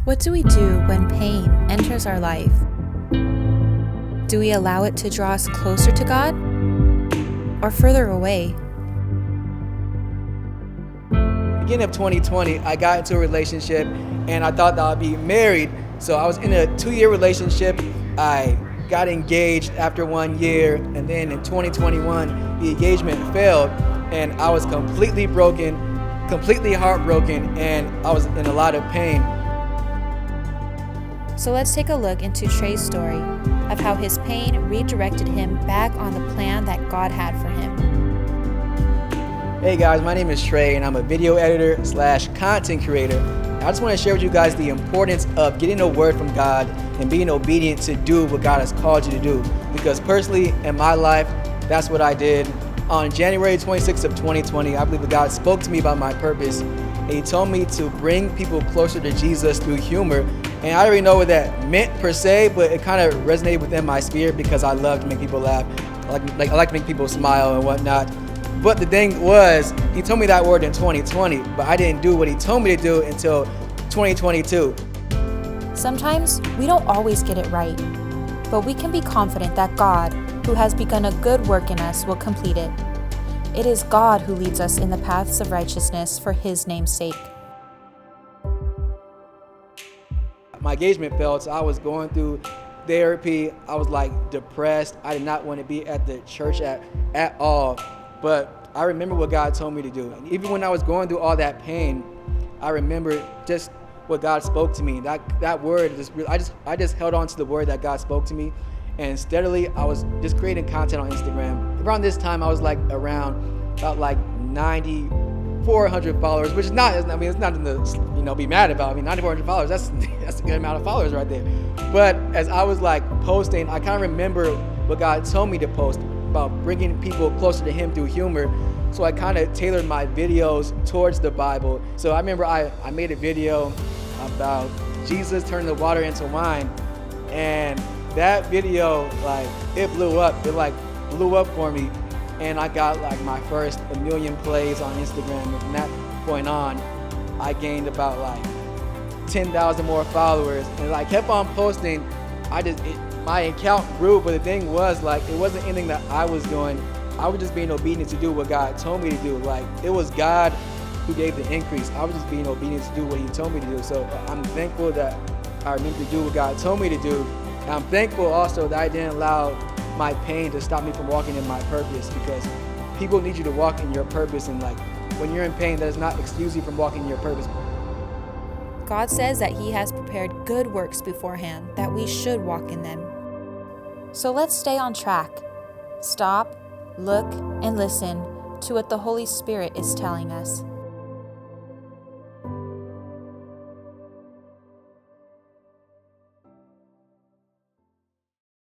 What do we do when pain enters our life? Do we allow it to draw us closer to God or further away? Beginning of 2020, I got into a relationship and I thought that I'd be married. So I was in a 2-year relationship. I got engaged after 1 year, and then in 2021, the engagement failed and I was completely broken, completely heartbroken, and I was in a lot of pain. So let's take a look into Trey's story of how his pain redirected him back on the plan that God had for him. Hey guys, my name is Trey and I'm a video editor / content creator. I just want to share with you guys the importance of getting a word from God and being obedient to do what God has called you to do. Because personally, in my life, that's what I did. On January 26th of 2020, I believe that God spoke to me about my purpose. And He told me to bring people closer to Jesus through humor. And I already know what that meant per se, but it kind of resonated within my spirit because I love to make people laugh. I like to make people smile and whatnot. But the thing was, He told me that word in 2020, but I didn't do what He told me to do until 2022. Sometimes we don't always get it right, but we can be confident that God, who has begun a good work in us, will complete it. It is God who leads us in the paths of righteousness for His name's sake. My engagement failed, so I was going through therapy. I was depressed. I did not want to be at the church at all. But I remember what God told me to do. And even when I was going through all that pain, I remember just what God spoke to me. That word, I just held on to the word that God spoke to me. And steadily, I was just creating content on Instagram. Around this time, I was around about 9,400 followers, which is not, it's nothing to be mad about. 9,400 followers, that's a good amount of followers right there. But as I was posting, I kind of remember what God told me to post about bringing people closer to Him through humor. So I kind of tailored my videos towards the Bible. So I remember I made a video about Jesus turning the water into wine, and that video, it blew up. It blew up for me, and I got my first 1 million plays on Instagram. And from that point on, I gained about 10,000 more followers, and I kept on posting. My account grew, but the thing was, it wasn't anything that I was doing. I was just being obedient to do what God told me to do. It was God who gave the increase. I was just being obedient to do what He told me to do. So I'm thankful that I remember to do what God told me to do. And I'm thankful also that I didn't allow my pain to stop me from walking in my purpose, because people need you to walk in your purpose. And when you're in pain, that does not excuse you from walking in your purpose. God says that He has prepared good works beforehand, that we should walk in them. So let's stay on track. Stop, look, and listen to what the Holy Spirit is telling us.